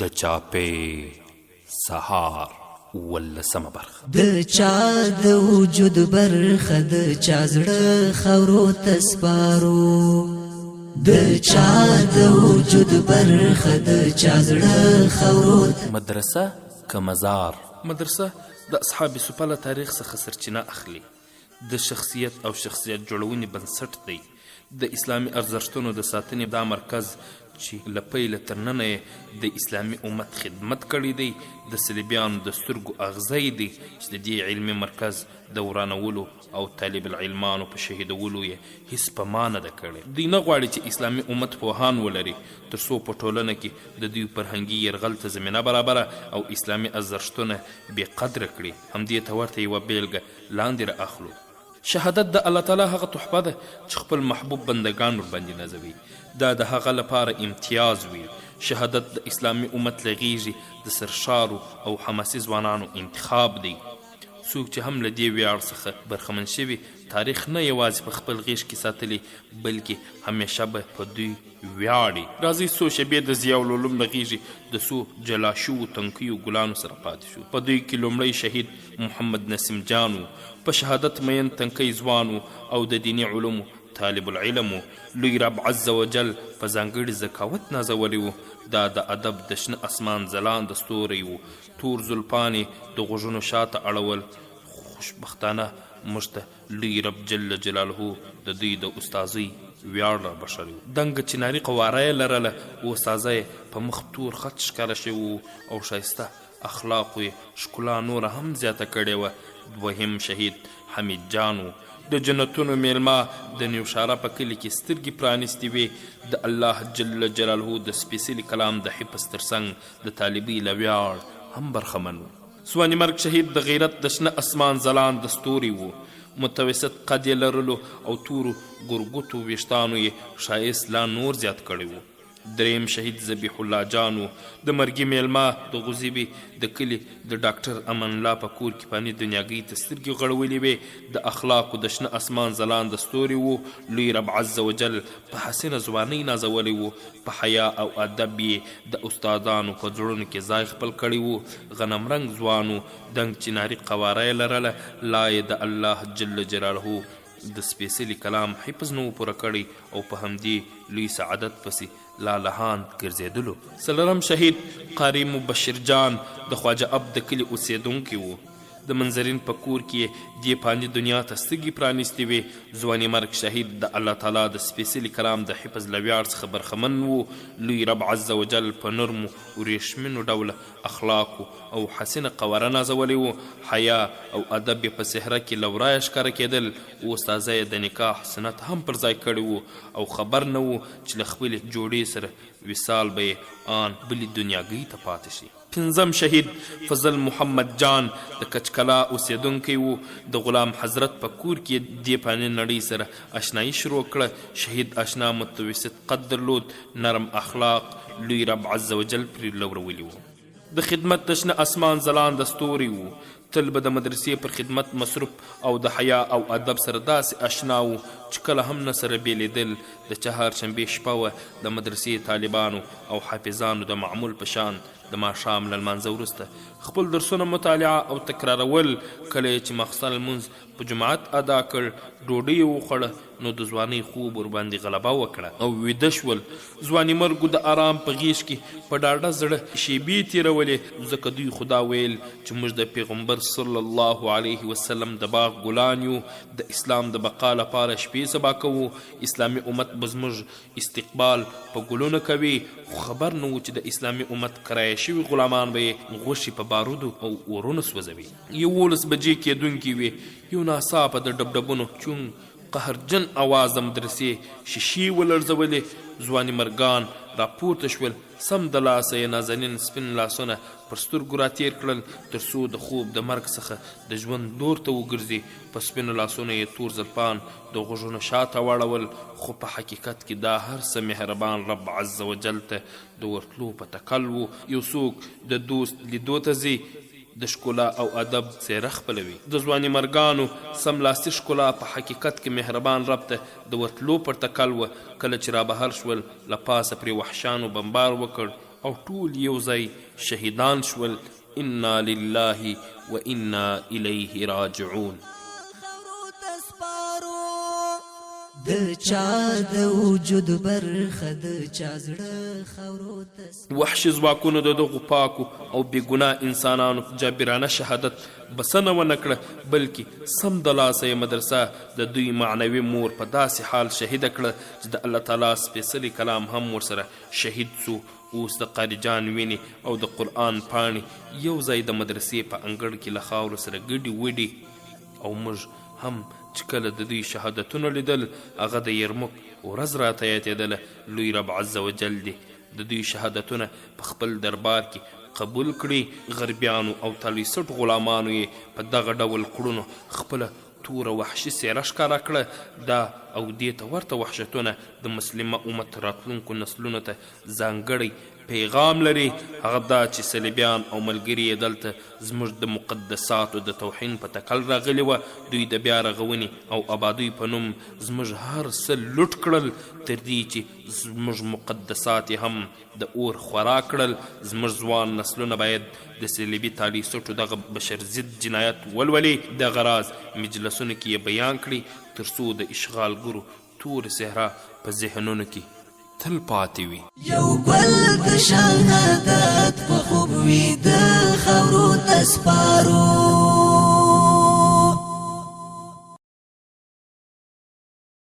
د چاپې سهار 18 برخه د چا د وجود برخه د چا زړه خاورو ته سپارو د چا د وجود برخه د چا زړه خاورو مدرسه که مزار مدرسه د اصحاب سپله تاریخ څخه سرچینه اخلي د شخصیت او شخصیت جوړونې بنسټ دی د اسلامي ارزښتونو د ساتنې دا مرکز چې له پیله تر ننه یې د اسلامي امت خدمت کړی دی د صلیبیانو د سترګو اغزی دی چې د دې علمي مرکز د ورانولو او طالب العلمانو په شهیدولو یې هیڅ په ما نه ده کړې دوی نه غواړي چې اسلامي امت پوهان ولري تر څو په ټولنه کې د دوی فرهنګي یرغل ته زمینه برابره او اسلامي ارزښتونه بې قدره کړي همدې ته ورته یوه بیلګه لاندې را اخلو شهادت د الله تعالی هغه تحفه ده چې خپل محبوب بندگان ورباندې نازوي دا د هغه لپاره امتیاز وي شهادت د اسلامي امت له غیږې د سرشارو او حماسي ځوانانو انتخاب دی څوک چې هم له دې ویاړ څخه برخمن شوي تاریخ نه یوازې په خپل غیږ کې ساتلی بلکې همیشه به په دوی ویاړي راځئ څو شیبې د ضیاء العلوم له غیږې د څو جلا شوو تنکیو ګلانو سره پاتې شو په دوی کې لومړی شهید محمد نسیم جان و په شهادت مین تنکی ځوان او د دیني علومو طالب العلم لوی رب عز وجل په ځانګړي ذکاوت نازولی و دا د ادب د شنه اسمان ځلانده ستوری و تور زلفانې د غوږونو شاته اړول خوشبختانه موږ ته لوی رب جل جلاله د دوی د استازۍ ویاړ را بښلی و دنګه چناري قواره یې لرله و استازه یې په مخ تور خط ښکاره شوي و او ښایسته اخلاقو یې ښکلا نوره هم زیاته کړې وه دوهم شهید حمید جان و د جنتونو میلمه د نیوشاره په کلي کې سترګې پرانیستې وې د الله جل جلاله د سپېڅلي کلام د حفظ تر څنګ د طالبي له ویاړ هم برخمن و ځواني مرګ شهید د غیرت د شنه اسمان ځلانده ستوري و متوسط قد یې لرلو او تورو ګرګوتو ویښتانو یې ښایست لا نور زیات کړی و دریم شهید ذبیح الله جان و د مرګي میلمه د غوزیبې د کلي د ډاکټر امان الله په کور کې فاني دنیاګۍ ته سترګې غړولې وې د اخلاقو د شنه اسمان ځلانده ستوري و لوی رب عز وجل په حسینه ځوانۍ نازولی و په حیا او ادب یې د استادانو په زړونو کې ځای خپل کړی و غنمرنګ ځوان و دنګ چناري قواره یې لرله لا یې د الله جل جلاله د سپېڅلي کلام حفظ نه و پوره کړی او په همدې لوی سعادت پسې لالهان ګرځېدلو څلورم شهید قاري مبشر جان د خواجه اب د کلي اوسېدونکی و د منظرین په کور کې دې فاني دنیا ته سترګې پرانیستې وې ځواني مرګ شهید د الله تعالی د سپېڅلي کلام د حفظ له ویاړ څخه برخمن و لوی رب عز وجل په نرمو ورېښمینو ډوله اخلاقو او حسینه قواره نازولی و حیا او ادب یې په صحرا کې له ورایه ښکاره کېدل و استازه یې د نکاح سنت هم پر ځای کړی و او خبر نه و چې له خپلې جوړې سره وصال به یې آن بلې دنیاګۍ ته پاتې شي پنځم شهید فضل محمد جان د کچکلا اوسېدونکی و د غلام حضرت په کور کې دې فاني نړۍ سره اشنایي شروع کړه شهید اشنا متوسط قد درلود نرم اخلاق لوی رب عز وجل پرې لورولي و د خدمت د شنه اسمان ځلانده ستوري و تل به د مدرسې پر خدمت مصروف او د حیا او ادب سره داسې اشنا و چې کله هم نه سره بیلیدل د چهارشنبې شپه وه د مدرسې طالبانو او حافظانو د معمول په شان د ماښام له لمانځه وروسته خپل درسونه مطالعه او تکرارول کله چې ماخستن لمونځ په جماعت ادا کړ ډوډۍ یې وخوړه نو د ځوانۍ خوب ورباندې غلبه وکړه او ویده شول ځواني مرګو د آرام په غیږ کې په ډاډه زړه شیبې تېرولې ځکه دوی خدا ویل چې موږ د پیغمبر صلی الله علیه وسلم د باغ ګلان یو د اسلام د بقا لپاره شپې سبا کوو اسلامي امت به زموږ استقبال په ګلونو کوي خو خبر نه و چې د اسلامي امت کرایه شوي غلامان به یې غوښې په بارودو او اورونو سوځوي 11 بجې کېدونکې وې یو ناڅاپه د ډبډبونو چون قهرجن اواز د مدرسې شیشې ولړزولې ځواني مرګان راپورته شول سم د لاسه یې نازنین سپین لاسونه پر سترګو راتېر کړل تر څو د خوب د مرګ څخه د ژوند دور ته وګرځي په سپینو لاسونو یې تور زلفان د غوږونو شاته واړول خو په حقیقت کې دا هر څه مهربان رب عز وجل ته د ورتلو په تکل و یو څوک د دوست لیدو ته ځي د ښکلا او ادب څیره خپلوي د ځواني مرګانو سملاسي ښکلا په حقیقت کې مهربان رب ته د ورتلو پر تکل وه کله چې رابهر شول له پاسه پرې وحشانو بمبار وکړ او ټول یو ځای شهیدان شول. انا لله و انا الیه راجعون. د چا د وجود برخه د چا زړه خاورو ته وحشي ځواکونو د دغو پاکو او بېګناه انسانانو جابرانه شهادت بسنه ونه کړه، بلکې سم د لاسه یې مدرسه د دوی معنوي مور په داسې حال شهیده کړه چې د الله تعالی سپېڅلی کلام هم ورسره شهید سو. اوس د قاري جان وینې او د قرآن پاڼې یو ځای د مدرسې په انګړ کې له خاورو سره ګډې وډې، او موږ هم چې کله د دوی شهادتونه لیدل هغه د یرموک ورځ راته یادېدله. لوی رب عز وجل دې د دوی شهادتونه په خپل دربار کې قبول کړي. غربیانو او تالیسټ غلامانو یې په دغه ډول کړنو خپله توره وحشي څېره ښکاره کړه. دا او دې ته ورته وحشتونه د مسلمه امت راتلونکو نسلونو ته ځانګړی پیغام لري. هغه دا چې صلیبیان او ملګري یې دلته زموږ د مقدساتو د توهین په تکل راغلي وه. دوی د بیا رغونې او آبادۍ په نوم زموږ هر څه لوټ کړل، تر دې چې زموږ مقدسات یې هم د اور خورا کړل. زموږ ځوان نسلونه باید د صلیبي تالیسټو دغه بشر ضد جنایت ولولي. دغه راز مجلسونو کې یې بیان کړي تر څو د اشغالګرو تورې صحرا په ذهنونو کې تل پاتې وي. یو ګل د شهادت په خوب وي د خاورو ته سپارو.